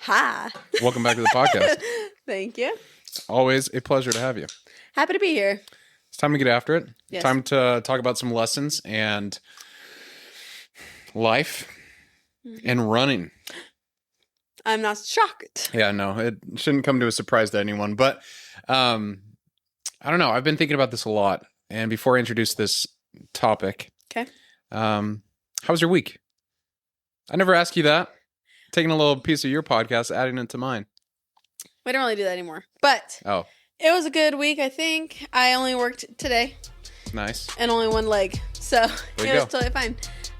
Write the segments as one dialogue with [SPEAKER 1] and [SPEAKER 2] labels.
[SPEAKER 1] Hi.
[SPEAKER 2] Welcome back to the podcast.
[SPEAKER 1] Thank you.
[SPEAKER 2] Always a pleasure to have you.
[SPEAKER 1] Happy to be here.
[SPEAKER 2] It's time to get after it.
[SPEAKER 1] Yes.
[SPEAKER 2] Time to talk about some lessons and life and running.
[SPEAKER 1] I'm not shocked.
[SPEAKER 2] Yeah, no, it shouldn't come to a surprise to anyone. But I don't know. I've been thinking about this a lot. And before I introduce this topic,
[SPEAKER 1] Okay.
[SPEAKER 2] how was your week? I never asked you that. Taking a little piece of your podcast, adding it to mine.
[SPEAKER 1] We don't really do that anymore. But
[SPEAKER 2] Oh,
[SPEAKER 1] it was a good week, I think. I only worked today
[SPEAKER 2] nice.
[SPEAKER 1] and only one leg. So
[SPEAKER 2] There
[SPEAKER 1] it
[SPEAKER 2] you
[SPEAKER 1] was
[SPEAKER 2] go.
[SPEAKER 1] totally fine.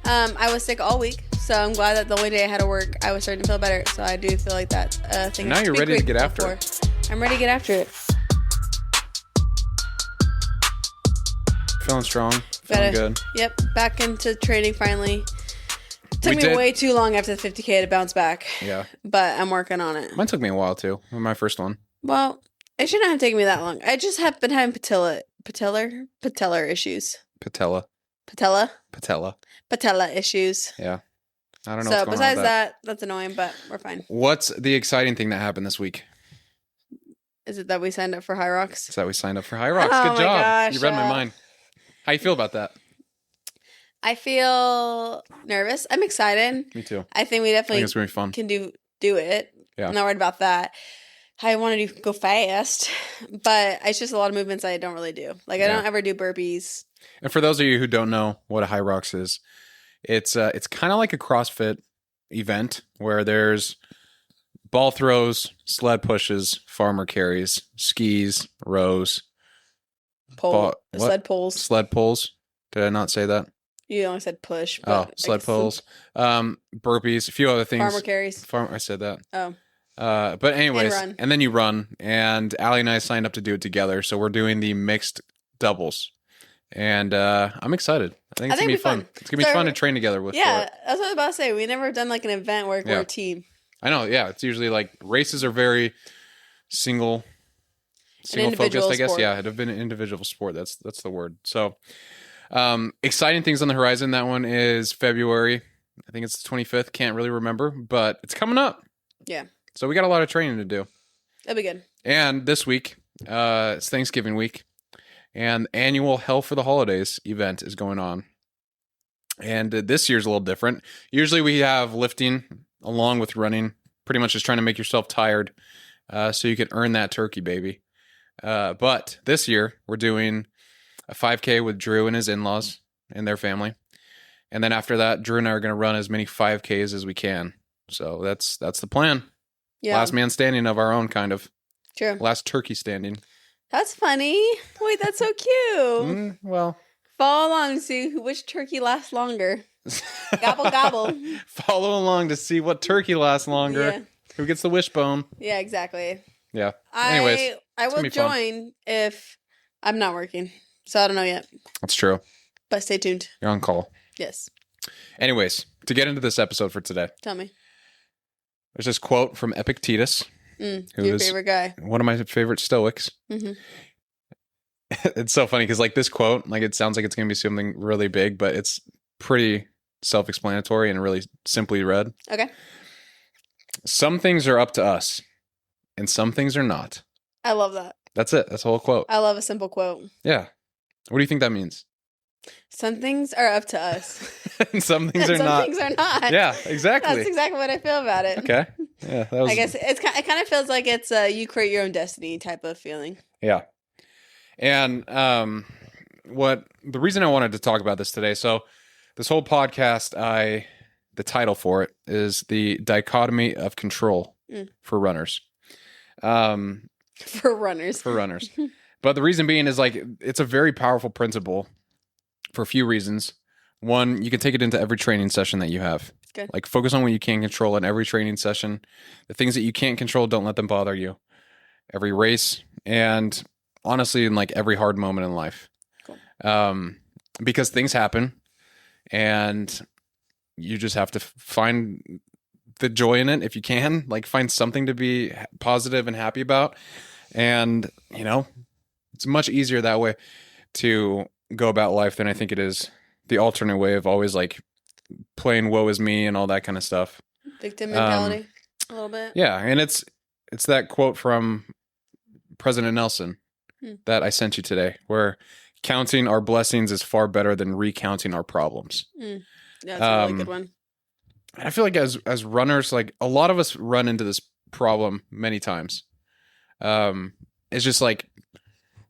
[SPEAKER 1] I was sick all week. So I'm glad that the only day I had to work, I was starting to feel better. So I do feel like that's a thing.
[SPEAKER 2] And now you're ready to get after
[SPEAKER 1] it. I'm ready to get after it.
[SPEAKER 2] Feeling strong. Feeling good.
[SPEAKER 1] Yep. Back into training finally. Took
[SPEAKER 2] We
[SPEAKER 1] me
[SPEAKER 2] did-
[SPEAKER 1] way too long after the 50K to bounce back.
[SPEAKER 2] Yeah.
[SPEAKER 1] But I'm working on it.
[SPEAKER 2] Mine took me a while too. My first one.
[SPEAKER 1] Well, it shouldn't have taken me that long. I just have been having patellar issues.
[SPEAKER 2] Patella.
[SPEAKER 1] Patella issues.
[SPEAKER 2] Yeah. I don't know
[SPEAKER 1] So
[SPEAKER 2] what's going
[SPEAKER 1] besides
[SPEAKER 2] on with that.
[SPEAKER 1] that's annoying, but we're fine.
[SPEAKER 2] What's the exciting thing that happened this week?
[SPEAKER 1] Is it that we signed up for High Rocks?
[SPEAKER 2] Is that we signed up for High Rocks.
[SPEAKER 1] Oh
[SPEAKER 2] Good
[SPEAKER 1] my
[SPEAKER 2] job.
[SPEAKER 1] gosh,
[SPEAKER 2] You read my mind. How you feel about that?
[SPEAKER 1] I feel nervous. I'm excited.
[SPEAKER 2] Me too.
[SPEAKER 1] I think we
[SPEAKER 2] I think
[SPEAKER 1] definitely
[SPEAKER 2] it's going to be fun.
[SPEAKER 1] can do it.
[SPEAKER 2] Yeah.
[SPEAKER 1] I'm not worried about that. I want to go fast, but it's just a lot of movements I don't really do. Like I
[SPEAKER 2] Yeah.
[SPEAKER 1] don't ever do burpees.
[SPEAKER 2] And for those of you who don't know what a High Rocks is, it's kind of like a CrossFit event where there's ball throws, sled pushes, farmer carries, skis, rows,
[SPEAKER 1] What?
[SPEAKER 2] sled pulls. Did I not say that?
[SPEAKER 1] You only said push. But
[SPEAKER 2] Oh,
[SPEAKER 1] I
[SPEAKER 2] sled
[SPEAKER 1] guess
[SPEAKER 2] pulls, burpees, a few other things.
[SPEAKER 1] Farmer carries.
[SPEAKER 2] I said that.
[SPEAKER 1] Oh.
[SPEAKER 2] But anyways,
[SPEAKER 1] run.
[SPEAKER 2] and then you run, and Allie and I signed up to do it together. So we're doing the mixed doubles, and I'm excited. I think it's gonna be fun. It's gonna be fun to train together with.
[SPEAKER 1] Yeah,
[SPEAKER 2] for it.
[SPEAKER 1] that's what I was about to say. We never done like an event where we're
[SPEAKER 2] Yeah.
[SPEAKER 1] a team.
[SPEAKER 2] I know. Yeah, it's usually like races are very single focused.
[SPEAKER 1] individual
[SPEAKER 2] I guess.
[SPEAKER 1] sport.
[SPEAKER 2] Yeah, it'd have been an individual sport. That's the word. So, exciting things on the horizon. That one is February. I think it's the 25th. Can't really remember, but it's coming up.
[SPEAKER 1] Yeah.
[SPEAKER 2] So we got a lot of training to do.
[SPEAKER 1] That'd be good.
[SPEAKER 2] And this week, it's Thanksgiving week, and annual Hell for the Holidays event is going on. And this year's a little different. Usually we have lifting along with running, pretty much just trying to make yourself tired so you can earn that turkey, baby. But this year, we're doing a 5K with Drew and his in-laws and their family. And then after that, Drew and I are going to run as many 5Ks as we can. So that's the plan.
[SPEAKER 1] Yeah.
[SPEAKER 2] Last man standing of our own, kind of.
[SPEAKER 1] True.
[SPEAKER 2] Last turkey standing.
[SPEAKER 1] That's funny. Wait, that's so cute.
[SPEAKER 2] Well,
[SPEAKER 1] Follow along and see which turkey lasts longer. Gobble, gobble.
[SPEAKER 2] follow along to see what turkey lasts longer.
[SPEAKER 1] Yeah.
[SPEAKER 2] Who gets the wishbone?
[SPEAKER 1] Yeah, exactly.
[SPEAKER 2] Yeah. Anyways,
[SPEAKER 1] I
[SPEAKER 2] gonna
[SPEAKER 1] will
[SPEAKER 2] be fun.
[SPEAKER 1] join if I'm not working. So I don't know yet.
[SPEAKER 2] that's true.
[SPEAKER 1] But stay tuned.
[SPEAKER 2] You're on call.
[SPEAKER 1] Yes.
[SPEAKER 2] Anyways, to get into this episode for today,
[SPEAKER 1] Tell me.
[SPEAKER 2] there's this quote from Epictetus, who
[SPEAKER 1] Your
[SPEAKER 2] is
[SPEAKER 1] favorite guy.
[SPEAKER 2] one of my favorite Stoics.
[SPEAKER 1] Mm-hmm.
[SPEAKER 2] It's so funny because like this quote, like it sounds like it's going to be something really big, but it's pretty self-explanatory and really simply read.
[SPEAKER 1] Okay.
[SPEAKER 2] Some things are up to us, and some things are not.
[SPEAKER 1] I love that.
[SPEAKER 2] That's it. That's the whole quote.
[SPEAKER 1] I love a simple quote.
[SPEAKER 2] Yeah. What do you think that means?
[SPEAKER 1] Some things are up to us.
[SPEAKER 2] And some things
[SPEAKER 1] and
[SPEAKER 2] are
[SPEAKER 1] some
[SPEAKER 2] not.
[SPEAKER 1] things are not.
[SPEAKER 2] Yeah, exactly.
[SPEAKER 1] That's exactly what I feel about it.
[SPEAKER 2] Okay. Yeah, that was.
[SPEAKER 1] I guess it kind of feels like it's you create your own destiny type of feeling.
[SPEAKER 2] Yeah. And the reason I wanted to talk about this today, so this whole podcast, the title for it is the dichotomy of control for runners.
[SPEAKER 1] For runners.
[SPEAKER 2] But the reason being is like it's a very powerful principle for a few reasons. One, you can take it into every training session that you have.
[SPEAKER 1] Good.
[SPEAKER 2] Like focus on what you can control in every training session. The things that you can't control, don't let them bother you. Every race and honestly in like every hard moment in life.
[SPEAKER 1] Cool.
[SPEAKER 2] Because things happen and you just have to find the joy in it if you can, like find something to be positive and happy about. And, you know, it's much easier that way to go about life than I think it is the alternate way of always like playing woe is me and all that kind of stuff.
[SPEAKER 1] Victim mentality. A little bit.
[SPEAKER 2] Yeah, and it's that quote from President Nelson that I sent you today, where counting our blessings is far better than recounting our problems.
[SPEAKER 1] Yeah, that's a really good one.
[SPEAKER 2] I feel like as runners, like a lot of us run into this problem many times. It's just like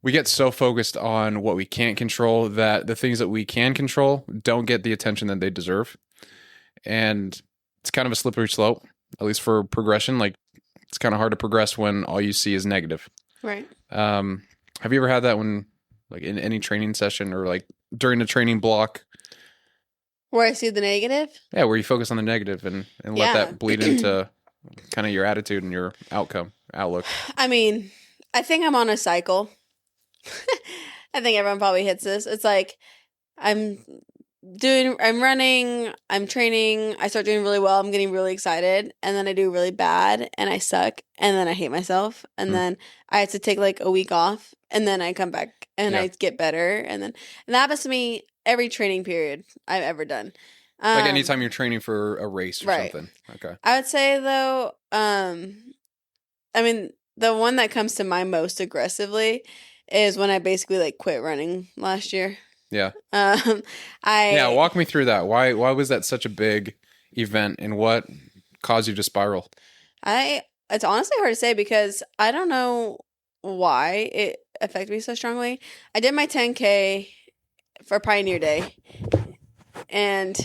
[SPEAKER 2] we get so focused on what we can't control that the things that we can control don't get the attention that they deserve. And it's kind of a slippery slope, at least for progression. Like it's kind of hard to progress when all you see is negative.
[SPEAKER 1] Right.
[SPEAKER 2] Have you ever had that when, like, in any training session or like during a training block?
[SPEAKER 1] Where I see the negative?
[SPEAKER 2] Yeah, where you focus on the negative and let that bleed into kind of your attitude and your outlook.
[SPEAKER 1] I mean, I think I'm on a cycle. I think everyone probably hits this. It's like I'm running, I'm training, I start doing really well, I'm getting really excited, and then I do really bad, and I suck, and then I hate myself, and then I have to take like a week off, and then I come back, and I get better, and that happens to me every training period I've ever done.
[SPEAKER 2] Like anytime you're training for a race or something. Okay.
[SPEAKER 1] I would say though, I mean, the one that comes to mind most aggressively is when I basically like quit running last year.
[SPEAKER 2] Yeah. Walk me through that. Why was that such a big event, and what caused you to spiral?
[SPEAKER 1] It's honestly hard to say because I don't know why it affected me so strongly. I did my 10K for Pioneer Day, and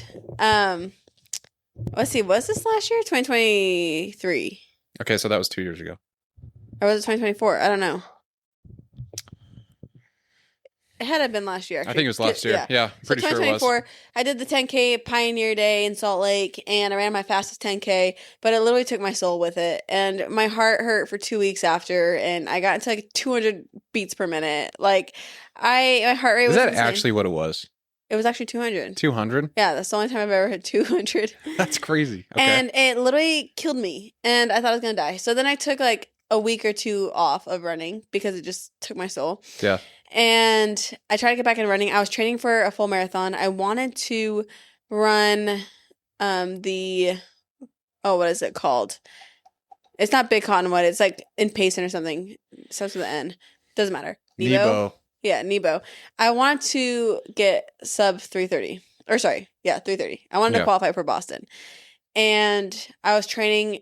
[SPEAKER 1] let's see, was this last year? 2023.
[SPEAKER 2] Okay, so that was 2 years ago.
[SPEAKER 1] Or was it 2024? I don't know. It had been last year. Actually.
[SPEAKER 2] I think it was last year. Yeah, pretty sure it was.
[SPEAKER 1] I did the 10K Pioneer Day in Salt Lake, and I ran my fastest 10K, but it literally took my soul with it. And my heart hurt for 2 weeks after, and I got into like 200 beats per minute. Like, my heart rate was
[SPEAKER 2] that
[SPEAKER 1] insane.
[SPEAKER 2] Actually what it was?
[SPEAKER 1] It was actually 200.
[SPEAKER 2] 200?
[SPEAKER 1] Yeah, that's the only time I've ever hit 200.
[SPEAKER 2] That's crazy. Okay.
[SPEAKER 1] And it literally killed me, and I thought I was going to die. So then I took like a week or two off of running because it just took my soul.
[SPEAKER 2] Yeah.
[SPEAKER 1] And I tried to get back into running. I was training for a full marathon. I wanted to run what is it called? It's not Big Cottonwood. It's like in Payson or something. It starts with an N. Doesn't matter.
[SPEAKER 2] Nebo.
[SPEAKER 1] Yeah, Nebo. I wanted to get sub 330. Or sorry, 330. I wanted to qualify for Boston. And I was training.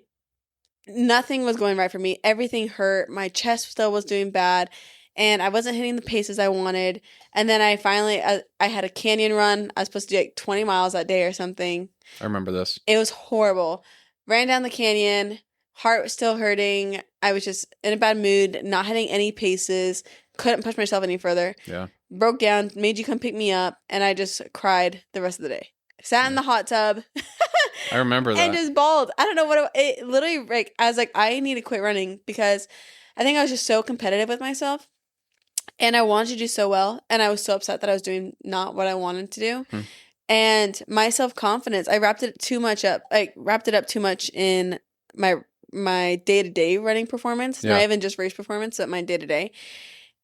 [SPEAKER 1] Nothing was going right for me. Everything hurt. My chest still was doing bad. And I wasn't hitting the paces I wanted. And then I finally, I had a canyon run. I was supposed to do like 20 miles that day or something.
[SPEAKER 2] I remember this.
[SPEAKER 1] It was horrible. Ran down the canyon. Heart was still hurting. I was just in a bad mood, not hitting any paces. Couldn't push myself any further.
[SPEAKER 2] Yeah.
[SPEAKER 1] Broke down, made you come pick me up. And I just cried the rest of the day. Sat in the hot tub.
[SPEAKER 2] I remember that.
[SPEAKER 1] And just bawled. I don't know what it literally, like, I was like, I need to quit running because I think I was just so competitive with myself. And I wanted to do so well. And I was so upset that I was doing not what I wanted to do. And my self-confidence, I wrapped it up too much in my day-to-day running performance. Not even just race performance, but my day-to-day.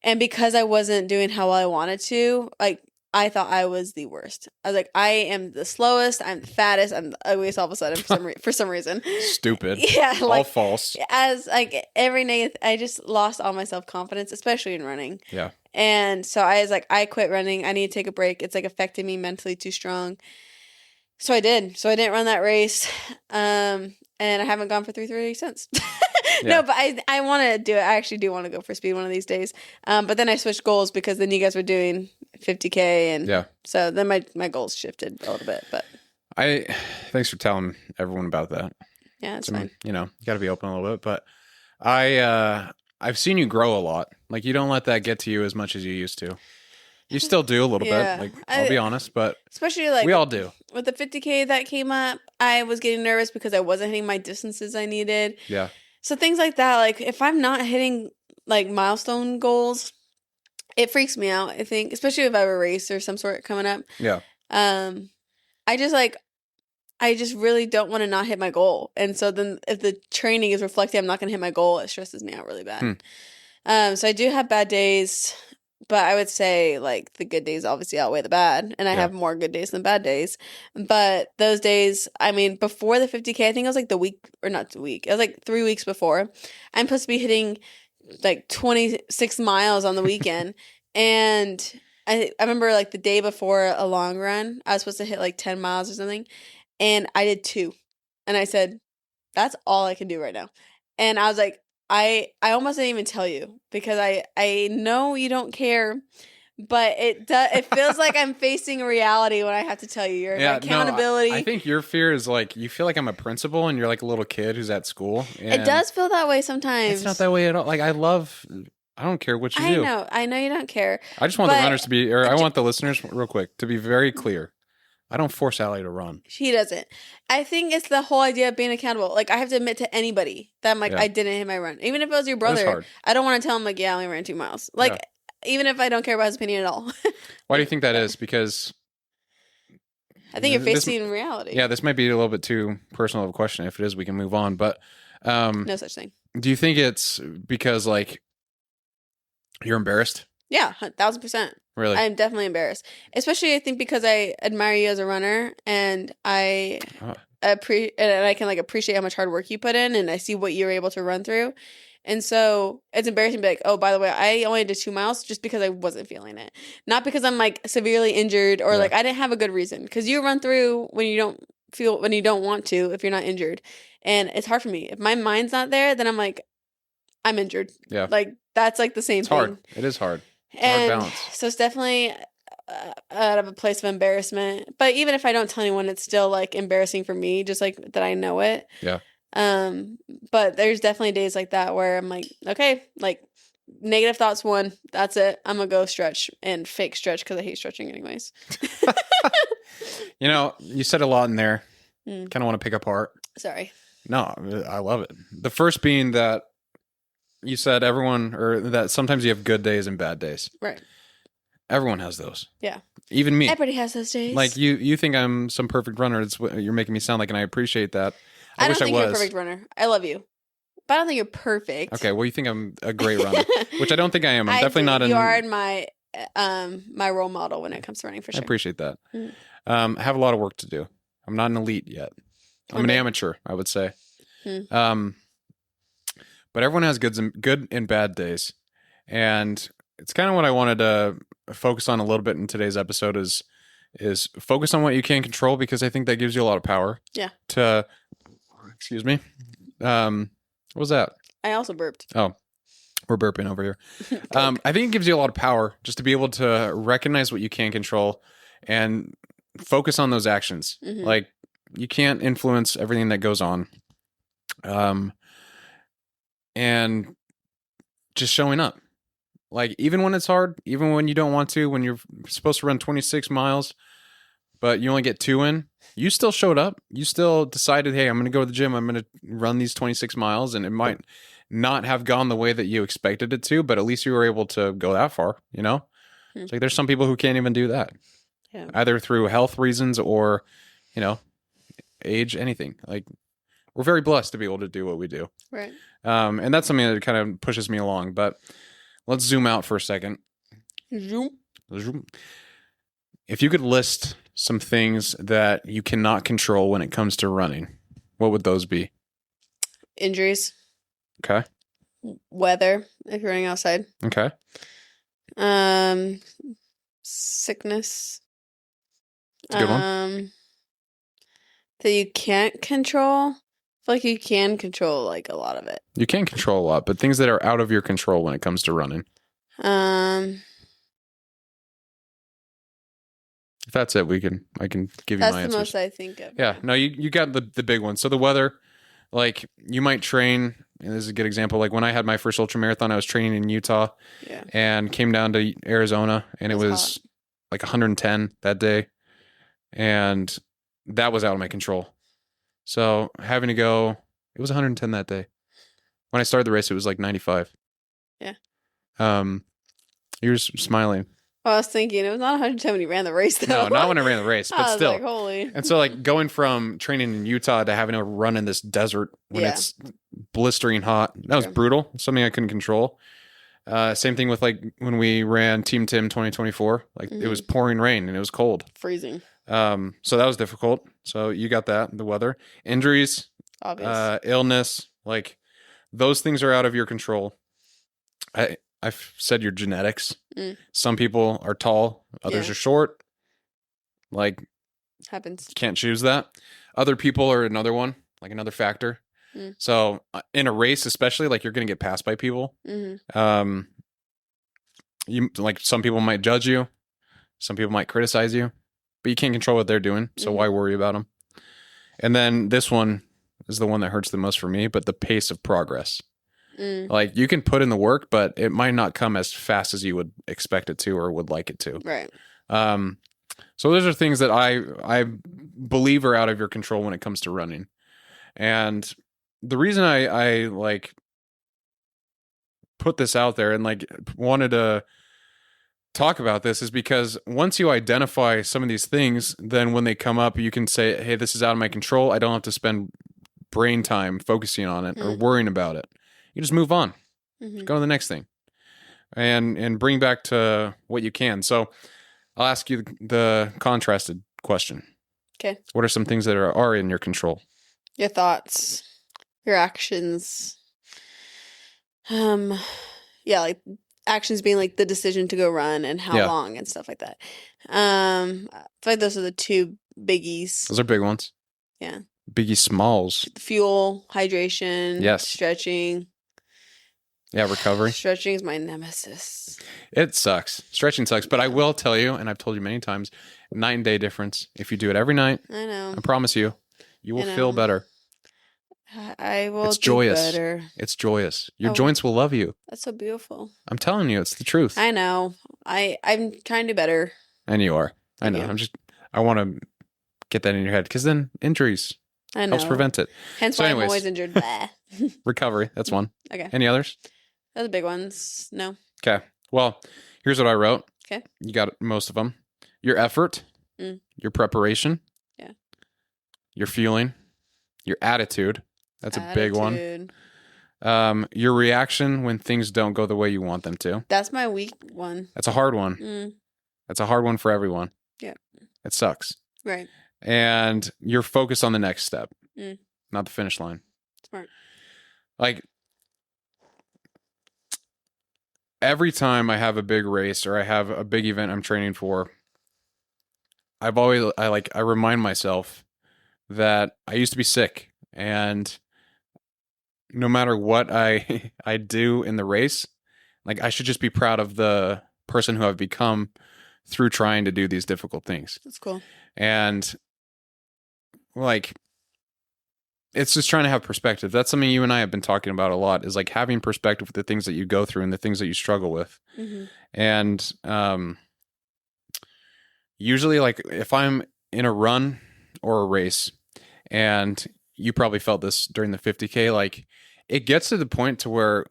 [SPEAKER 1] And because I wasn't doing how well I wanted to, like, I thought I was the worst. I was like, I am the slowest, I'm the fattest, I'm the ugliest all of a sudden for some reason.
[SPEAKER 2] Stupid.
[SPEAKER 1] Yeah.
[SPEAKER 2] All
[SPEAKER 1] like,
[SPEAKER 2] false.
[SPEAKER 1] As like every day, I just lost all my self-confidence, especially in running. Yeah. And so I was like, I quit running. I need to take a break. It's like affecting me mentally too strong. So I did. So I didn't run that race. And I haven't gone for 3:30 since. No, but I want to do it. I actually do want to go for speed one of these days. But then I switched goals because then you guys were doing 50K, and so then my goals shifted a little bit. But
[SPEAKER 2] thanks for telling everyone about that.
[SPEAKER 1] Yeah, it's fine.
[SPEAKER 2] You got to be open a little bit. But I've seen you grow a lot. Like, you don't let that get to you as much as you used to. You still do a little bit. Like, I'll be honest, but
[SPEAKER 1] especially like
[SPEAKER 2] we all do.
[SPEAKER 1] With the 50K that came up, I was getting nervous because I wasn't hitting my distances I needed. Yeah. So things like that, like if I'm not hitting like milestone goals, it freaks me out, I think, especially if I have a race or some sort coming up. Yeah. I just really don't want to not hit my goal. And so then if the training is reflecting I'm not going to hit my goal, it stresses me out really bad. So I do have bad days. but I would say like the good days obviously outweigh the bad, and I
[SPEAKER 2] Yeah.
[SPEAKER 1] have more good days than bad days. But those days, I mean, before the 50K, I think it was like the week or not the week. It was like 3 weeks before. I'm supposed to be hitting like 26 miles on the weekend, and I remember like the day before a long run, I was supposed to hit like 10 miles or something, and I did 2, and I said, "That's all I can do right now," and I was like, I almost didn't even tell you because I know you don't care, but it feels like I'm facing reality when I have to tell you. You're my accountability.
[SPEAKER 2] I think your fear is like you feel like I'm a principal and you're like a little kid who's at school.
[SPEAKER 1] It does feel that way sometimes.
[SPEAKER 2] It's not that way at all. Like I don't care what you do.
[SPEAKER 1] I know you don't care.
[SPEAKER 2] I just want the runners to be, or I want the listeners, real quick, to be very clear. I don't force Allie to run.
[SPEAKER 1] She doesn't. I think it's the whole idea of being accountable. Like, I have to admit to anybody that I'm like,
[SPEAKER 2] Yeah.
[SPEAKER 1] I didn't hit my run. Even if it was your brother,
[SPEAKER 2] hard.
[SPEAKER 1] I don't want to tell him, like, yeah, I only ran 2 miles. Like, even if I don't care about his opinion at all.
[SPEAKER 2] Why do you think that is? Because
[SPEAKER 1] I think you're facing reality.
[SPEAKER 2] Yeah, this might be a little bit too personal of a question. If it is, we can move on. But
[SPEAKER 1] no such thing.
[SPEAKER 2] Do you think it's because, like, you're embarrassed?
[SPEAKER 1] Yeah, 1,000%.
[SPEAKER 2] Really?
[SPEAKER 1] I'm definitely embarrassed. Especially, I think, because I admire you as a runner, and I can like appreciate how much hard work you put in, and I see what you're able to run through. And so it's embarrassing to be like, oh, by the way, I only did 2 miles just because I wasn't feeling it. Not because I'm like severely injured or like I didn't have a good reason. Because you run through when you don't want to, if you're not injured. And it's hard for me. If my mind's not there, then I'm like, I'm injured.
[SPEAKER 2] Yeah.
[SPEAKER 1] Like that's like the same
[SPEAKER 2] It's
[SPEAKER 1] thing.
[SPEAKER 2] hard. It is hard. It's
[SPEAKER 1] and
[SPEAKER 2] hard balance.
[SPEAKER 1] So it's definitely out of a place of embarrassment. But even if I don't tell anyone, it's still like embarrassing for me, just like that I know it.
[SPEAKER 2] Yeah.
[SPEAKER 1] But there's definitely days like that where I'm like, okay, like negative thoughts 1, that's it. I'm gonna go stretch and fake stretch because I hate stretching anyways.
[SPEAKER 2] You know, you said a lot in there. Kind of want to pick apart.
[SPEAKER 1] Sorry.
[SPEAKER 2] No, I love it. The first being that you said that sometimes you have good days and bad days.
[SPEAKER 1] Right.
[SPEAKER 2] Everyone has those.
[SPEAKER 1] Yeah.
[SPEAKER 2] Even me.
[SPEAKER 1] Everybody has those days.
[SPEAKER 2] Like you think I'm some perfect runner. It's what you're making me sound like, and I appreciate that.
[SPEAKER 1] I don't think you're a perfect runner. I love you. But I don't think you're perfect.
[SPEAKER 2] Okay, well, you think I'm a great runner, which I don't think I am. I'm definitely not.
[SPEAKER 1] You are my role model when it comes to running, for sure.
[SPEAKER 2] I appreciate that. I have a lot of work to do. I'm not an elite yet. I'm an amateur, I would say. But everyone has good and bad days, and it's kind of what I wanted to focus on a little bit in today's episode is focus on what you can control, because I think that gives you a lot of power.
[SPEAKER 1] Yeah.
[SPEAKER 2] Excuse me. What was that?
[SPEAKER 1] I also burped.
[SPEAKER 2] Oh, we're burping over here. I think it gives you a lot of power just to be able to recognize what you can control and focus on those actions.
[SPEAKER 1] Mm-hmm.
[SPEAKER 2] Like, you can't influence everything that goes on. And just showing up. Like, even when it's hard, even when you don't want to, when you're supposed to run 26 miles, but you only get 2 in, you still showed up. You still decided, hey, I'm going to go to the gym. I'm going to run these 26 miles. And it might not have gone the way that you expected it to, but at least you were able to go that far, you know? It's like there's some people who can't even do that. Yeah. Either through health reasons or, you know, age, anything. Like, we're very blessed to be able to do what we do.
[SPEAKER 1] Right.
[SPEAKER 2] And that's something that kind of pushes me along. But let's zoom out for a second.
[SPEAKER 1] Zoom.
[SPEAKER 2] If you could list some things that you cannot control when it comes to running, what would those be?
[SPEAKER 1] Injuries.
[SPEAKER 2] Okay.
[SPEAKER 1] Weather, if you're running outside.
[SPEAKER 2] Okay.
[SPEAKER 1] Sickness.
[SPEAKER 2] That's a good one.
[SPEAKER 1] That you can't control. I feel like you can control like a lot of it.
[SPEAKER 2] You can control a lot, but things that are out of your control when it comes to running. If that's it, I can give you my answers.
[SPEAKER 1] That's the most I think of.
[SPEAKER 2] Yeah. No, you got the big one. So the weather, like, you might train, and this is a good example. Like, when I had my first ultra marathon, I was training in Utah and came down to Arizona, and it was like 110 that day. And that was out of my control. So having to go, it was 110 that day. When I started the race, it was like 95.
[SPEAKER 1] Yeah.
[SPEAKER 2] You're smiling.
[SPEAKER 1] I was thinking it was not 110 when you ran the race, though.
[SPEAKER 2] No, not when I ran the race, but still.
[SPEAKER 1] Like, holy.
[SPEAKER 2] And so, like, going from training in Utah to having to run in this desert when it's blistering hot, that was brutal. Something I couldn't control. Same thing with like when we ran Team Tim 2024. Like it was pouring rain and it was cold.
[SPEAKER 1] Freezing.
[SPEAKER 2] So that was difficult. So you got that, the weather. Injuries,
[SPEAKER 1] Obvious.
[SPEAKER 2] illness, like those things are out of your control. I've said your genetics. Some people are tall, others are short. Like
[SPEAKER 1] happens.
[SPEAKER 2] Can't choose that. Other people are another one, like another factor. So in a race, especially, like you're going to get passed by people. You like some people might judge you, some people might criticize you, but you can't control what they're doing. So why worry about them? And then this one is the one that hurts the most for me, but the pace of progress. Like you can put in the work, but it might not come as fast as you would expect it to or would like it to.
[SPEAKER 1] Right.
[SPEAKER 2] So those are things that I believe are out of your control when it comes to running. And the reason I like put this out there and like wanted to talk about this is because once you identify some of these things, then when they come up, you can say, hey, this is out of my control. I don't have to spend brain time focusing on it or worrying about it. You just move on. Just go to the next thing and bring back to what you can. So I'll ask you the contrasted question.
[SPEAKER 1] Okay.
[SPEAKER 2] What are some things that are in your control?
[SPEAKER 1] Your thoughts, your actions. Yeah, like actions being like the decision to go run and how long and stuff like that. I feel like those are the two biggies.
[SPEAKER 2] Those are big ones.
[SPEAKER 1] Yeah.
[SPEAKER 2] Biggie smalls.
[SPEAKER 1] Fuel, hydration, stretching.
[SPEAKER 2] Yeah, recovery.
[SPEAKER 1] Stretching is my nemesis.
[SPEAKER 2] It sucks. Stretching sucks, but I will tell you, and I've told you many times, night and day difference. If you do it every night,
[SPEAKER 1] I know.
[SPEAKER 2] I promise you, you will feel better.
[SPEAKER 1] I will.
[SPEAKER 2] It's joyous.
[SPEAKER 1] Better.
[SPEAKER 2] It's joyous. Your joints will love you.
[SPEAKER 1] That's so beautiful.
[SPEAKER 2] I'm telling you, it's the truth.
[SPEAKER 1] I know. I'm trying to do better.
[SPEAKER 2] And you are. I know. I want to get that in your head because then injuries helps prevent it.
[SPEAKER 1] Hence why I'm always injured.
[SPEAKER 2] Recovery. That's one.
[SPEAKER 1] Okay.
[SPEAKER 2] Any others?
[SPEAKER 1] Those are big ones. No.
[SPEAKER 2] Okay. Well, here's what I wrote.
[SPEAKER 1] Okay. You
[SPEAKER 2] got most of them. Your effort, your preparation, your feeling, your attitude. That's a big one. Your reaction when things don't go the way you want them to.
[SPEAKER 1] That's my weak one.
[SPEAKER 2] That's a hard one. That's a hard one for everyone.
[SPEAKER 1] Yeah.
[SPEAKER 2] It sucks.
[SPEAKER 1] Right.
[SPEAKER 2] And you're focused on the next step, not the finish line.
[SPEAKER 1] Smart.
[SPEAKER 2] Like, every time I have a big race or I have a big event I'm training for, I remind myself that I used to be sick, and no matter what I do in the race, like I should just be proud of the person who I've become through trying to do these difficult things.
[SPEAKER 1] That's cool.
[SPEAKER 2] And like, it's just trying to have perspective. That's something you and I have been talking about a lot, is like having perspective with the things that you go through and the things that you struggle with. And usually, like if I'm in a run or a race, and you probably felt this during the 50K, like it gets to the point to where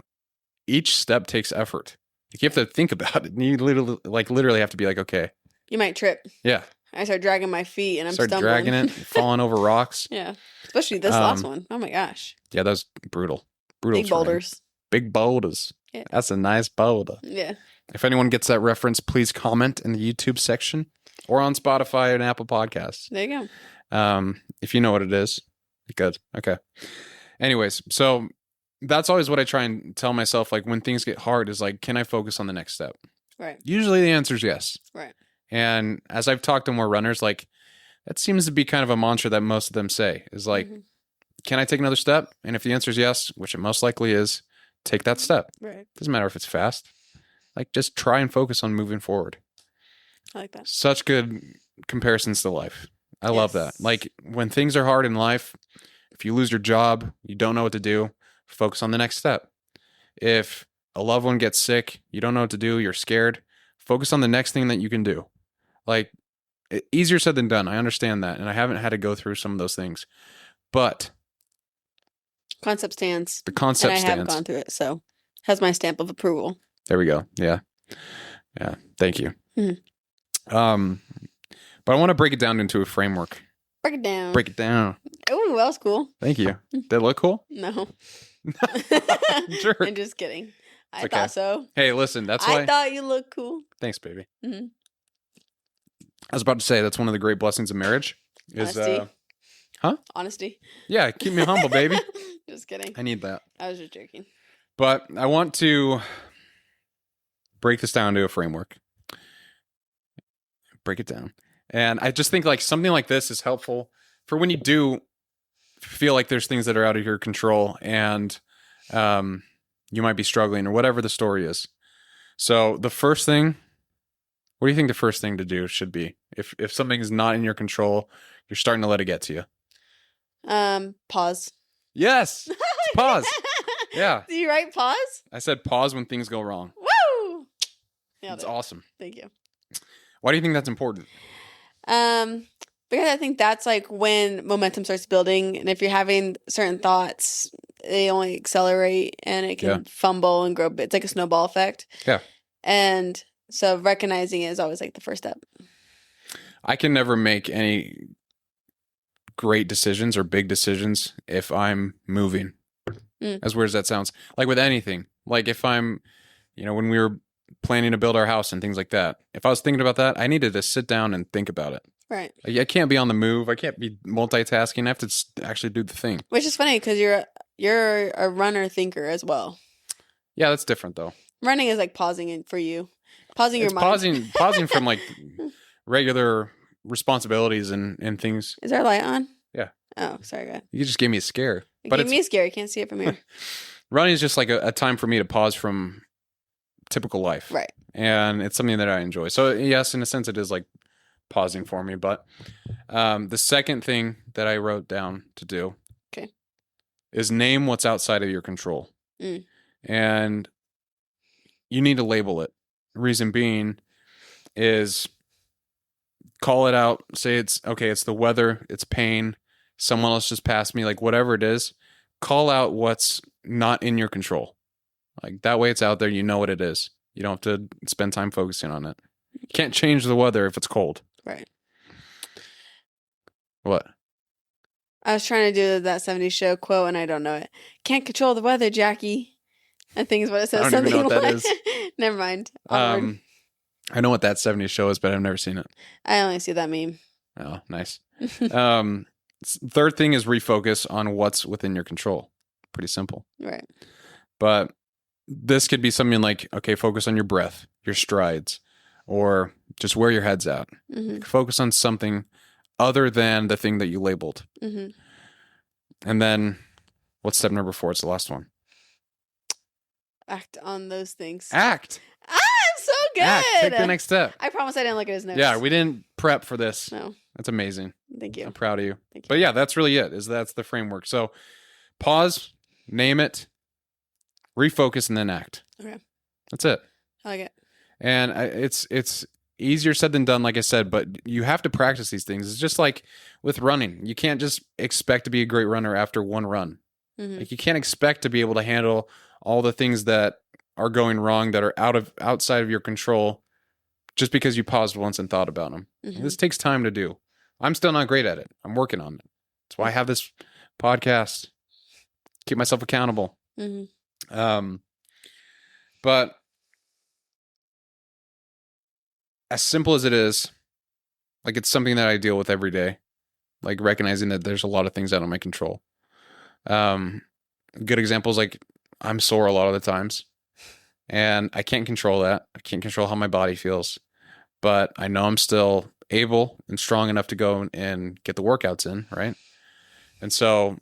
[SPEAKER 2] each step takes effort. Like you have to think about it. And you literally have to be like, okay.
[SPEAKER 1] You might trip.
[SPEAKER 2] Yeah.
[SPEAKER 1] I start dragging my feet and I'm stumbling.
[SPEAKER 2] Dragging it, falling over rocks.
[SPEAKER 1] Yeah. Especially this last one. Oh my gosh.
[SPEAKER 2] Yeah, that was brutal. Brutal.
[SPEAKER 1] Big boulders.
[SPEAKER 2] Big boulders.
[SPEAKER 1] Yeah.
[SPEAKER 2] That's a nice boulder.
[SPEAKER 1] Yeah.
[SPEAKER 2] If anyone gets that reference, please comment in the YouTube section or on Spotify and Apple Podcasts.
[SPEAKER 1] There you go.
[SPEAKER 2] If you know what it is. Good. Okay. Anyways, so that's always what I try and tell myself, like when things get hard, is like, can I focus on the next step?
[SPEAKER 1] Right.
[SPEAKER 2] Usually the answer is yes.
[SPEAKER 1] Right.
[SPEAKER 2] And as I've talked to more runners, like that seems to be kind of a mantra that most of them say, is like, can I take another step? And if the answer is yes, which it most likely is, take that step.
[SPEAKER 1] Right.
[SPEAKER 2] Doesn't matter if it's fast. Like just try and focus on moving forward.
[SPEAKER 1] I like that.
[SPEAKER 2] Such good comparisons to life. I love that. Like when things are hard in life, if you lose your job, you don't know what to do, focus on the next step. If a loved one gets sick, you don't know what to do, you're scared, focus on the next thing that you can do. Like, easier said than done. I understand that. And I haven't had to go through some of those things. But
[SPEAKER 1] concept stands.
[SPEAKER 2] The concept stands.
[SPEAKER 1] And I have gone through it, so has my stamp of approval.
[SPEAKER 2] There we go. Yeah. Yeah. Thank you. But I want to break it down into a framework.
[SPEAKER 1] Break it down.
[SPEAKER 2] Break it down.
[SPEAKER 1] Oh, that was cool.
[SPEAKER 2] Thank you. Did it look cool?
[SPEAKER 1] No.
[SPEAKER 2] Sure.
[SPEAKER 1] I'm just kidding. I
[SPEAKER 2] okay.
[SPEAKER 1] thought so.
[SPEAKER 2] Hey, listen, that's why.
[SPEAKER 1] I thought you looked cool.
[SPEAKER 2] Thanks, baby.
[SPEAKER 1] Mm-hmm.
[SPEAKER 2] I was about to say that's one of the great blessings of marriage.
[SPEAKER 1] Honesty.
[SPEAKER 2] Huh?
[SPEAKER 1] Honesty.
[SPEAKER 2] Yeah, keep me humble, baby.
[SPEAKER 1] Just kidding.
[SPEAKER 2] I need that.
[SPEAKER 1] I was just joking.
[SPEAKER 2] But I want to break this down to a framework. Break it down. And I just think like something like this is helpful for when you do feel like there's things that are out of your control and you might be struggling or whatever the story is. So the first thing, what do you think the first thing to do should be? If something is not in your control, you're starting to let it get to you.
[SPEAKER 1] Pause.
[SPEAKER 2] Yes. Pause. Yeah.
[SPEAKER 1] Do you write pause?
[SPEAKER 2] I said pause when things go wrong.
[SPEAKER 1] Woo!
[SPEAKER 2] That's awesome.
[SPEAKER 1] Thank you.
[SPEAKER 2] Why do you think that's important?
[SPEAKER 1] Because I think that's like when momentum starts building, and if you're having certain thoughts, they only accelerate and it can fumble and grow. It's like a snowball effect.
[SPEAKER 2] Yeah.
[SPEAKER 1] And so recognizing it is always like the first step.
[SPEAKER 2] I can never make any great decisions or big decisions if I'm moving. As weird as that sounds. Like with anything. Like if I'm, when we were planning to build our house and things like that, if I was thinking about that, I needed to sit down and think about it.
[SPEAKER 1] Right.
[SPEAKER 2] Like, I can't be on the move. I can't be multitasking. I have to actually do the thing.
[SPEAKER 1] Which is funny because you're a runner thinker as well.
[SPEAKER 2] Yeah, that's different though.
[SPEAKER 1] Running is like pausing for you. Pausing your mind.
[SPEAKER 2] Pausing from like regular responsibilities and things.
[SPEAKER 1] Is our light on?
[SPEAKER 2] Yeah.
[SPEAKER 1] Oh, sorry, God.
[SPEAKER 2] You just gave me a scare.
[SPEAKER 1] It gave me a scare. You can't see it from here.
[SPEAKER 2] Running is just like a time for me to pause from typical life.
[SPEAKER 1] Right.
[SPEAKER 2] And it's something that I enjoy. So yes, in a sense it is like pausing for me. But the second thing that I wrote down to do is name what's outside of your control. And you need to label it. Reason being is call it out. Say it's the weather, it's pain, someone else just passed me, like whatever it is. Call out what's not in your control. Like that way it's out there, you know what it is. You don't have to spend time focusing on it. You can't change the weather if it's cold.
[SPEAKER 1] Right.
[SPEAKER 2] What?
[SPEAKER 1] I was trying to do that 70s show quote and I don't know it. Can't control the weather, Jackie. I think is what it says.
[SPEAKER 2] I don't even know what that is.
[SPEAKER 1] Never mind.
[SPEAKER 2] I know what that 70s show is, but I've never seen it.
[SPEAKER 1] I only see that meme.
[SPEAKER 2] Oh, nice. Third thing is refocus on what's within your control. Pretty simple.
[SPEAKER 1] Right.
[SPEAKER 2] But this could be something like, okay, focus on your breath, your strides, or just where your head's at.
[SPEAKER 1] Mm-hmm.
[SPEAKER 2] Focus on something other than the thing that you labeled.
[SPEAKER 1] Mm-hmm.
[SPEAKER 2] And then what's step number 4? It's the last one.
[SPEAKER 1] Act on those things.
[SPEAKER 2] Act.
[SPEAKER 1] I'm so good.
[SPEAKER 2] Act. Take the next step.
[SPEAKER 1] I promise I didn't look at his notes.
[SPEAKER 2] Yeah, we didn't prep for this.
[SPEAKER 1] No.
[SPEAKER 2] That's amazing.
[SPEAKER 1] Thank you.
[SPEAKER 2] I'm proud of you.
[SPEAKER 1] Thank you.
[SPEAKER 2] But yeah, that's really it. That's the framework. So pause, name it, refocus, and then act.
[SPEAKER 1] Okay.
[SPEAKER 2] That's it.
[SPEAKER 1] I like it.
[SPEAKER 2] And it's easier said than done, like I said, but you have to practice these things. It's just like with running. You can't just expect to be a great runner after one run.
[SPEAKER 1] Mm-hmm.
[SPEAKER 2] Like you can't expect to be able to handle all the things that are going wrong that are outside of your control just because you paused once and thought about them.
[SPEAKER 1] Mm-hmm.
[SPEAKER 2] This takes time to do. I'm still not great at it. I'm working on it. That's why I have this podcast. Keep myself accountable.
[SPEAKER 1] Mm-hmm.
[SPEAKER 2] But as simple as it is, like it's something that I deal with every day, like recognizing that there's a lot of things out of my control. Good examples, like I'm sore a lot of the times and I can't control that. I can't control how my body feels, but I know I'm still able and strong enough to go and get the workouts in. Right. And so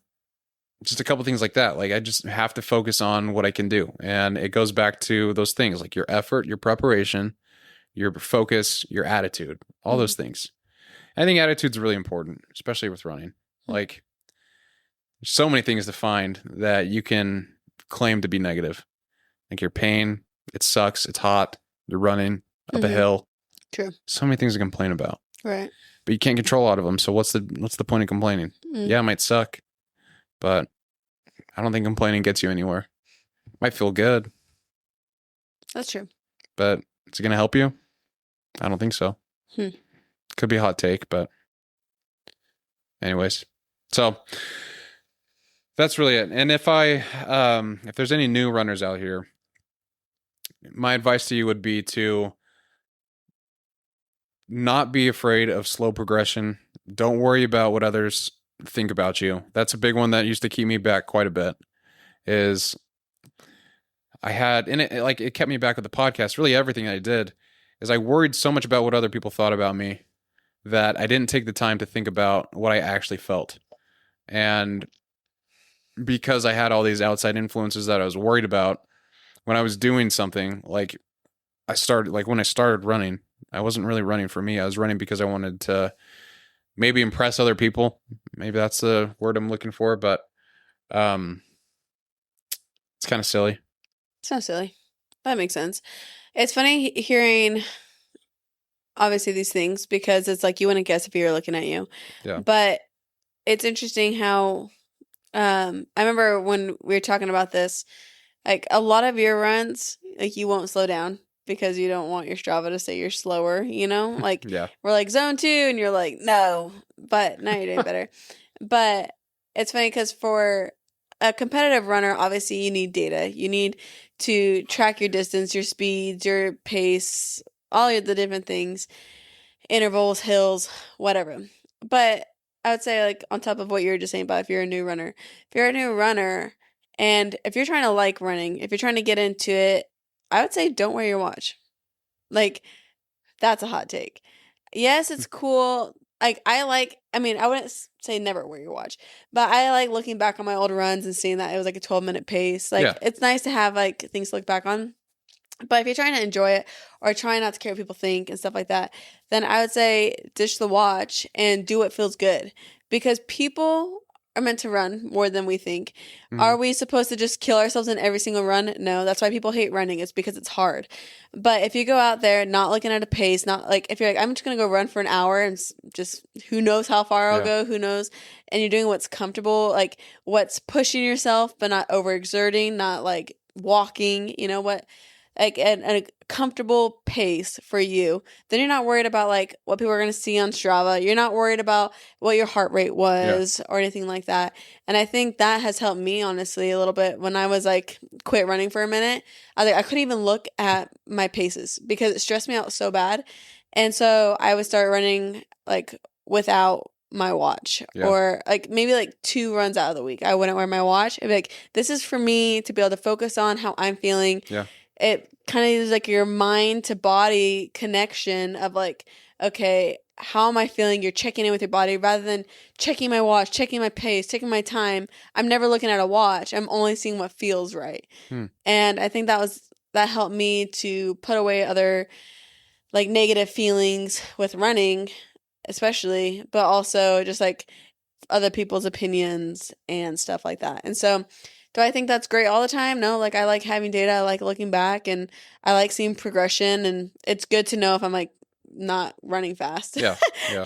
[SPEAKER 2] just a couple things like that. Like I just have to focus on what I can do. And it goes back to those things like your effort, your preparation, your focus, your attitude, all those things. I think attitude's really important, especially with running. Like there's so many things to find that you can claim to be negative. Like your pain, it sucks, it's hot, you're running up a hill.
[SPEAKER 1] True.
[SPEAKER 2] So many things to complain about.
[SPEAKER 1] Right.
[SPEAKER 2] But you can't control a lot of them. So what's the point of complaining? Yeah, it might suck, but I don't think complaining gets you anywhere. Might feel good.
[SPEAKER 1] That's true.
[SPEAKER 2] But is it going to help you? I don't think so. Could be a hot take, but anyways. So that's really it. And if there's any new runners out here, my advice to you would be to not be afraid of slow progression. Don't worry about what others think about you. That's a big one that used to keep me back quite a bit. Is I had in it like it kept me back with the podcast. Really, everything I did is I worried so much about what other people thought about me that I didn't take the time to think about what I actually felt. And because I had all these outside influences that I was worried about when I was doing something, like when I started running, I wasn't really running for me. I was running because I wanted to maybe impress other people. Maybe that's the word I'm looking for, but it's kind of silly.
[SPEAKER 1] It's not silly. That makes sense. It's funny hearing obviously these things because it's like you wouldn't guess if you were looking at you.
[SPEAKER 2] Yeah.
[SPEAKER 1] But it's interesting how I remember when we were talking about this, like a lot of your runs, like you won't slow down because you don't want your Strava to say you're slower, you know? Like
[SPEAKER 2] Yeah.
[SPEAKER 1] we're like zone 2 and you're like, no, but now you're doing better. But it's funny because for a competitive runner, obviously you need data. You need to track your distance, your speeds, your pace, all of the different things, intervals, hills, whatever. But I would say, like, on top of what you were just saying about if you're a new runner, and if you're trying to like running, if you're trying to get into it, I would say don't wear your watch. Like, that's a hot take. Yes, it's cool. Like, I mean, I wouldn't say never wear your watch, but I like looking back on my old runs and seeing that it was like a 12-minute pace. Like,
[SPEAKER 2] Yeah.
[SPEAKER 1] it's nice to have like things to look back on. But if you're trying to enjoy it or trying not to care what people think and stuff like that, then I would say ditch the watch and do what feels good. Because people are meant to run more than we think.
[SPEAKER 2] Mhm.
[SPEAKER 1] Are we supposed to just kill ourselves in every single run? No, that's why people hate running. It's because it's hard. But if you go out there not looking at a pace, not like if you're like, I'm just going to go run for an hour and just who knows how far I'll go, who knows, and you're doing what's comfortable, like what's pushing yourself, but not overexerting, not like walking, you know what? Like a comfortable pace for you, then you're not worried about like what people are going to see on Strava. You're not worried about what your heart rate was or anything like that. And I think that has helped me honestly a little bit when I was like quit running for a minute. I couldn't even look at my paces because it stressed me out so bad. And so I would start running like without my watch or like maybe like 2 runs out of the week. I wouldn't wear my watch. I'd be like, this is for me to be able to focus on how I'm feeling.
[SPEAKER 2] Yeah.
[SPEAKER 1] It kind of is like your mind to body connection of like, okay, how am I feeling? You're checking in with your body rather than checking my watch, checking my pace, taking my time. I'm never looking at a watch. I'm only seeing what feels right. And I think that helped me to put away other like negative feelings with running, especially, but also just like other people's opinions and stuff like that. And so do I think that's great all the time? No, like I like having data, I like looking back, and I like seeing progression, and it's good to know if I'm like not running fast.
[SPEAKER 2] Yeah.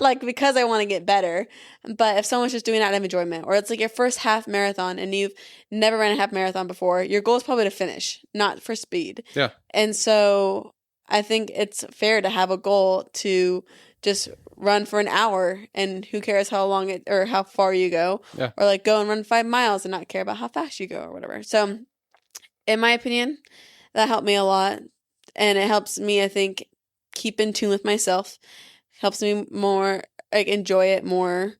[SPEAKER 1] Like because I want to get better. But if someone's just doing it out of enjoyment, or it's like your first half marathon and you've never ran a half marathon before, your goal is probably to finish, not for speed.
[SPEAKER 2] Yeah.
[SPEAKER 1] And so I think it's fair to have a goal to just run for an hour and who cares how long it or how far you go, or like go and run 5 miles and not care about how fast you go or whatever. So in my opinion, that helped me a lot, and it helps me, I think, keep in tune with myself, helps me more like enjoy it more.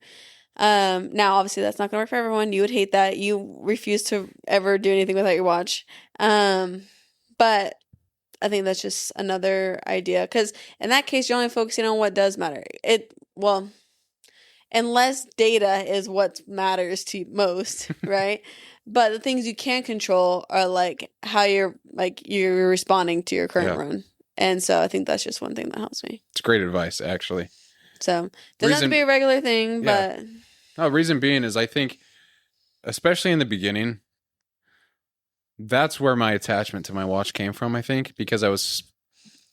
[SPEAKER 1] Now obviously that's not gonna work for everyone. You would hate that. You refuse to ever do anything without your watch. But I think that's just another idea, because in that case, you're only focusing on what does matter. Unless data is what matters to you most, right? But the things you can control are like how you're responding to your current run. And so I think that's just one thing that helps me.
[SPEAKER 2] It's great advice, actually.
[SPEAKER 1] So doesn't have to be a regular thing, but
[SPEAKER 2] no, reason being is I think, especially in the beginning, that's where my attachment to my watch came from, I think, because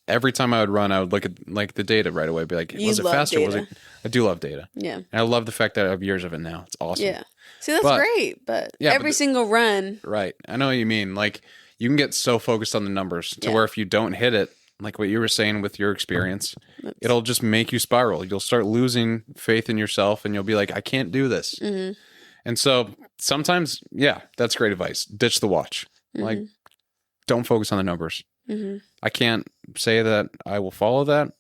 [SPEAKER 2] every time I would run, I would look at like the data right away, be like, was it faster?
[SPEAKER 1] Data.
[SPEAKER 2] I do love data.
[SPEAKER 1] Yeah.
[SPEAKER 2] And I love the fact that I have years of it now. It's awesome.
[SPEAKER 1] Yeah. See, that's great, but every single run.
[SPEAKER 2] Right. I know what you mean. Like you can get so focused on the numbers to where if you don't hit it, like what you were saying with your experience, it'll just make you spiral. You'll start losing faith in yourself and you'll be like, I can't do this. Mm-hmm. And so sometimes, that's great advice. Ditch the watch. Mm-hmm. Like, don't focus on the numbers.
[SPEAKER 1] Mm-hmm.
[SPEAKER 2] I can't say that I will follow that,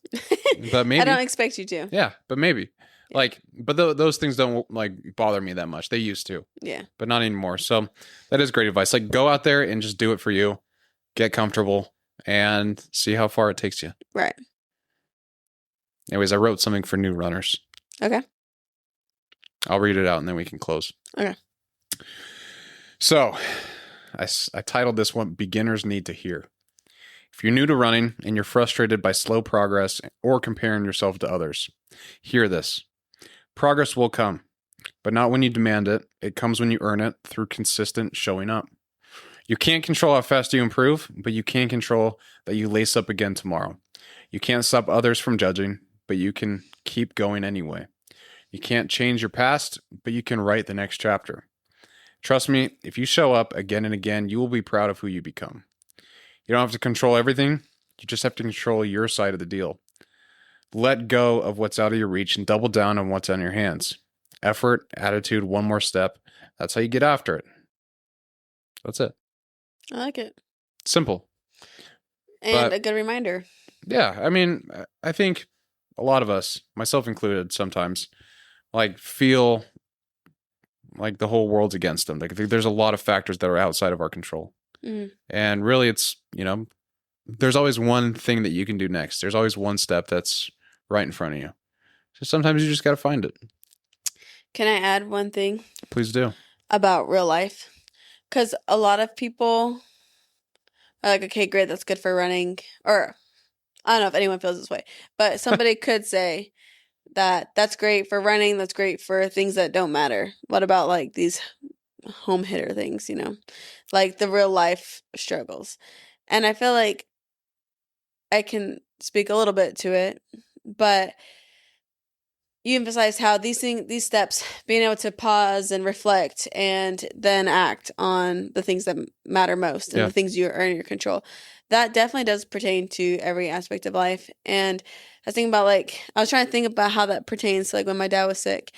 [SPEAKER 2] but maybe.
[SPEAKER 1] I don't expect you to.
[SPEAKER 2] Yeah, but maybe.
[SPEAKER 1] Yeah.
[SPEAKER 2] Like, but those things don't like bother me that much. They used to,
[SPEAKER 1] Yeah.
[SPEAKER 2] but not anymore. So that is great advice. Like, go out there and just do it for you. Get comfortable and see how far it takes you.
[SPEAKER 1] Right.
[SPEAKER 2] Anyways, I wrote something for new runners.
[SPEAKER 1] Okay.
[SPEAKER 2] I'll read it out and then we can close.
[SPEAKER 1] Okay.
[SPEAKER 2] So I titled this one, Beginners Need to Hear. If you're new to running and you're frustrated by slow progress or comparing yourself to others, hear this. Progress will come, but not when you demand it. It comes when you earn it through consistent showing up. You can't control how fast you improve, but you can control that you lace up again tomorrow. You can't stop others from judging, but you can keep going anyway. You can't change your past, but you can write the next chapter. Trust me, if you show up again and again, you will be proud of who you become. You don't have to control everything. You just have to control your side of the deal. Let go of what's out of your reach and double down on what's on your hands. Effort, attitude, one more step. That's how you get after it. That's it.
[SPEAKER 1] I like it.
[SPEAKER 2] Simple.
[SPEAKER 1] And a good reminder.
[SPEAKER 2] Yeah, I mean, I think a lot of us, myself included, sometimes like feel like the whole world's against them. Like there's a lot of factors that are outside of our control.
[SPEAKER 1] Mm-hmm.
[SPEAKER 2] And really it's, there's always one thing that you can do next. There's always one step that's right in front of you. So sometimes you just got to find it.
[SPEAKER 1] Can I add one thing?
[SPEAKER 2] Please do.
[SPEAKER 1] About real life. Because a lot of people are like, okay, great, that's good for running. Or I don't know if anyone feels this way, but somebody could say that that's great for running. That's great for things that don't matter. What about like these home hitter things, like the real life struggles? And I feel like I can speak a little bit to it, but you emphasize how these steps, being able to pause and reflect and then act on the things that matter most and the things you are in your control. That definitely does pertain to every aspect of life. And I was thinking about I was trying to think about how that pertains to when my dad was sick.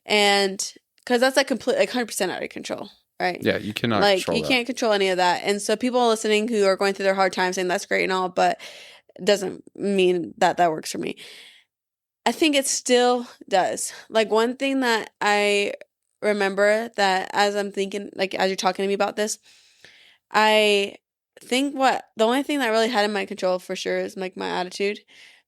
[SPEAKER 1] And because that's completely 100% out of control, right?
[SPEAKER 2] Yeah, you cannot control
[SPEAKER 1] you
[SPEAKER 2] that.
[SPEAKER 1] can't control any of that. And so people listening who are going through their hard time saying that's great and all, but it doesn't mean that works for me. I think it still does. One thing that I remember that as I'm thinking, as you're talking to me about this, I think the only thing that really had in my control for sure is my attitude.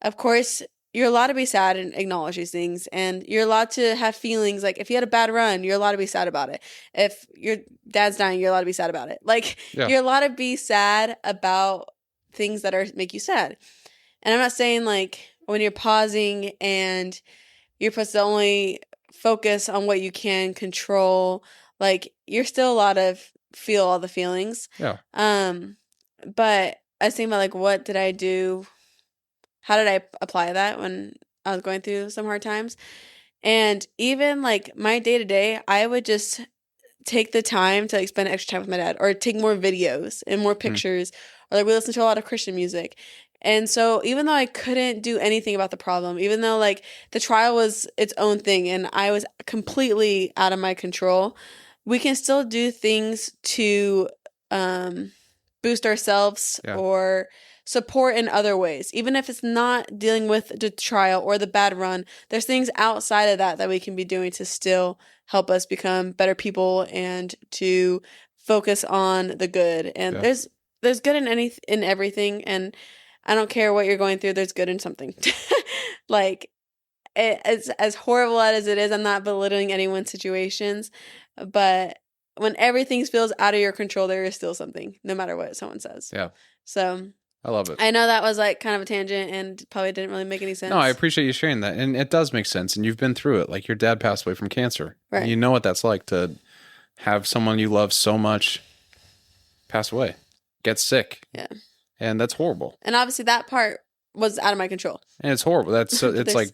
[SPEAKER 1] Of course, you're allowed to be sad and acknowledge these things, and you're allowed to have feelings. If you had a bad run, you're allowed to be sad about it. If your dad's dying, you're allowed to be sad about it. You're allowed to be sad about things that make you sad. And I'm not saying when you're pausing and you're supposed to only focus on what you can control, you're still allowed to feel all the feelings.
[SPEAKER 2] Yeah.
[SPEAKER 1] But I was thinking about what did I do? How did I apply that when I was going through some hard times? And even my day to day, I would just take the time to spend extra time with my dad, or take more videos and more pictures, or we listen to a lot of Christian music. And so even though I couldn't do anything about the problem, even though the trial was its own thing and I was completely out of my control, we can still do things to boost ourselves or support in other ways. Even if it's not dealing with the trial or the bad run, there's things outside of that we can be doing to still help us become better people and to focus on the good. And there's good in everything, and I don't care what you're going through, there's good in something. It's as horrible as it is, I'm not belittling anyone's situations, but when everything feels out of your control, there is still something, no matter what someone says.
[SPEAKER 2] Yeah.
[SPEAKER 1] So
[SPEAKER 2] I love it.
[SPEAKER 1] I know that was kind of a tangent and probably didn't really make any sense.
[SPEAKER 2] No, I appreciate you sharing that. And it does make sense. And you've been through it. Your dad passed away from cancer.
[SPEAKER 1] Right.
[SPEAKER 2] And you know what that's like to have someone you love so much pass away, get sick.
[SPEAKER 1] Yeah.
[SPEAKER 2] And that's horrible.
[SPEAKER 1] And obviously that part was out of my control.
[SPEAKER 2] And it's horrible. That's it's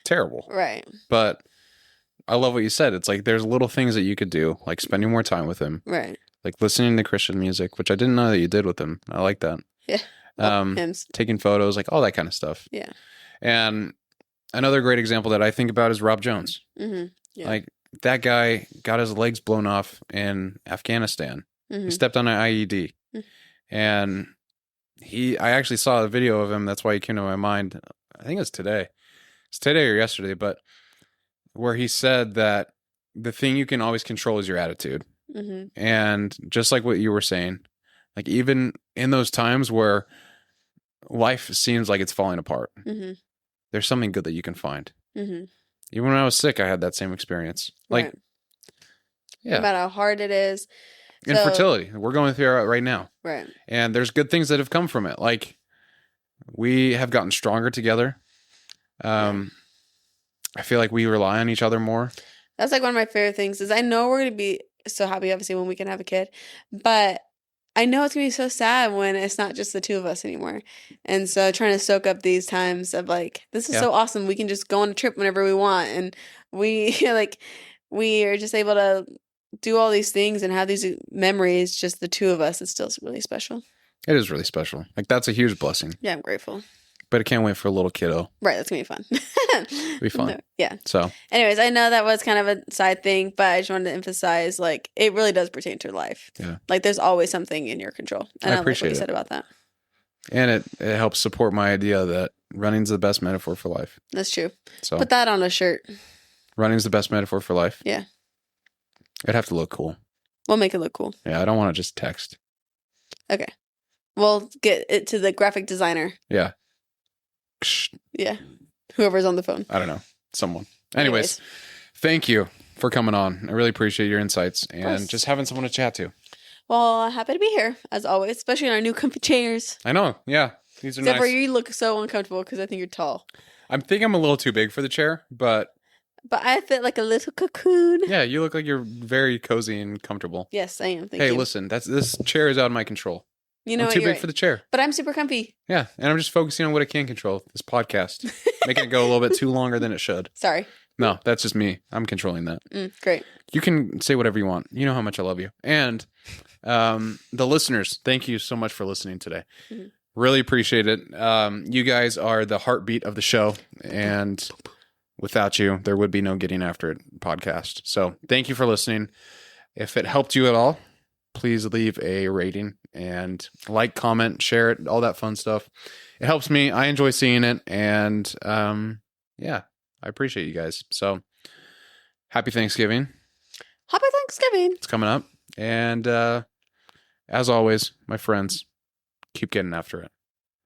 [SPEAKER 2] terrible.
[SPEAKER 1] Right.
[SPEAKER 2] But I love what you said. It's there's little things that you could do, like spending more time with him.
[SPEAKER 1] Right.
[SPEAKER 2] Listening to Christian music, which I didn't know that you did with him. I like that.
[SPEAKER 1] Yeah. Hymns.
[SPEAKER 2] Taking photos, all that kind of stuff.
[SPEAKER 1] Yeah.
[SPEAKER 2] And another great example that I think about is Rob Jones.
[SPEAKER 1] Mm-hmm. Yeah.
[SPEAKER 2] That guy got his legs blown off in Afghanistan.
[SPEAKER 1] Mm-hmm.
[SPEAKER 2] He stepped on an IED.
[SPEAKER 1] Mm-hmm.
[SPEAKER 2] And I actually saw a video of him. That's why he came to my mind. I think it's today. It's today or yesterday, but where he said that the thing you can always control is your attitude.
[SPEAKER 1] Mm-hmm.
[SPEAKER 2] And just like what you were saying, like even in those times where life seems like it's falling apart,
[SPEAKER 1] Mm-hmm.
[SPEAKER 2] there's something good that you can find.
[SPEAKER 1] Mm-hmm.
[SPEAKER 2] Even when I was sick, I had that same experience. Like,
[SPEAKER 1] Right.
[SPEAKER 2] yeah.
[SPEAKER 1] No matter how hard it is.
[SPEAKER 2] Infertility. We're going through it right now.
[SPEAKER 1] Right.
[SPEAKER 2] And there's good things that have come from it. Like, we have gotten stronger together. I feel like we rely on each other more.
[SPEAKER 1] That's like one of my favorite things is I know we're going to be so happy, obviously, when we can have a kid. But I know it's going to be so sad when it's not just the two of us anymore. And so trying to soak up these times of like, this is so awesome. We can just go on a trip whenever we want. And we we are just able to do all these things and have these memories, just the two of us. It's still really special.
[SPEAKER 2] It is really special. Like, that's a huge blessing.
[SPEAKER 1] Yeah, I'm grateful.
[SPEAKER 2] But I can't wait for a little kiddo.
[SPEAKER 1] Right, that's going to be fun.
[SPEAKER 2] It'll be fun.
[SPEAKER 1] No, yeah.
[SPEAKER 2] So.
[SPEAKER 1] Anyways, I know that was kind of a side thing, but I just wanted to emphasize, like, it really does pertain to life.
[SPEAKER 2] Yeah.
[SPEAKER 1] Like, there's always something in your control. And I appreciate what you said about that.
[SPEAKER 2] And it helps support my idea that running's the best metaphor for life.
[SPEAKER 1] That's true.
[SPEAKER 2] So
[SPEAKER 1] put that on a shirt.
[SPEAKER 2] Running's the best metaphor for life?
[SPEAKER 1] Yeah.
[SPEAKER 2] It'd have to look cool.
[SPEAKER 1] We'll make it look cool.
[SPEAKER 2] Yeah, I don't want to just text.
[SPEAKER 1] Okay. We'll get it to the graphic designer.
[SPEAKER 2] Yeah.
[SPEAKER 1] Yeah. Whoever's on the phone.
[SPEAKER 2] I don't know. Someone. Anyways, thank you for coming on. I really appreciate your insights and just having someone to chat to.
[SPEAKER 1] Well, happy to be here, as always, especially in our new comfy chairs.
[SPEAKER 2] I know. Yeah. These are
[SPEAKER 1] Except
[SPEAKER 2] nice.
[SPEAKER 1] for you look so uncomfortable because I think you're tall.
[SPEAKER 2] I think I'm a little too big for the chair, but
[SPEAKER 1] I fit like a little cocoon.
[SPEAKER 2] Yeah, you look like you're very cozy and comfortable.
[SPEAKER 1] Yes, I am. Thank
[SPEAKER 2] you.
[SPEAKER 1] Hey,
[SPEAKER 2] listen, this chair is out of my control.
[SPEAKER 1] You know
[SPEAKER 2] I'm too big for the chair.
[SPEAKER 1] But I'm super comfy.
[SPEAKER 2] Yeah, and I'm just focusing on what I can control. This podcast. Making it go a little bit too longer than it should.
[SPEAKER 1] Sorry.
[SPEAKER 2] No, that's just me. I'm controlling that.
[SPEAKER 1] Great.
[SPEAKER 2] You can say whatever you want. You know how much I love you. And the listeners, thank you so much for listening today. Mm-hmm. Really appreciate it. You guys are the heartbeat of the show. And without you, there would be no Getting After It podcast. So thank you for listening. If it helped you at all, please leave a rating and like, comment, share it, all that fun stuff. It helps me. I enjoy seeing it. And yeah, I appreciate you guys. So happy Thanksgiving.
[SPEAKER 1] Happy Thanksgiving.
[SPEAKER 2] It's coming up. And as always, my friends, keep getting after it.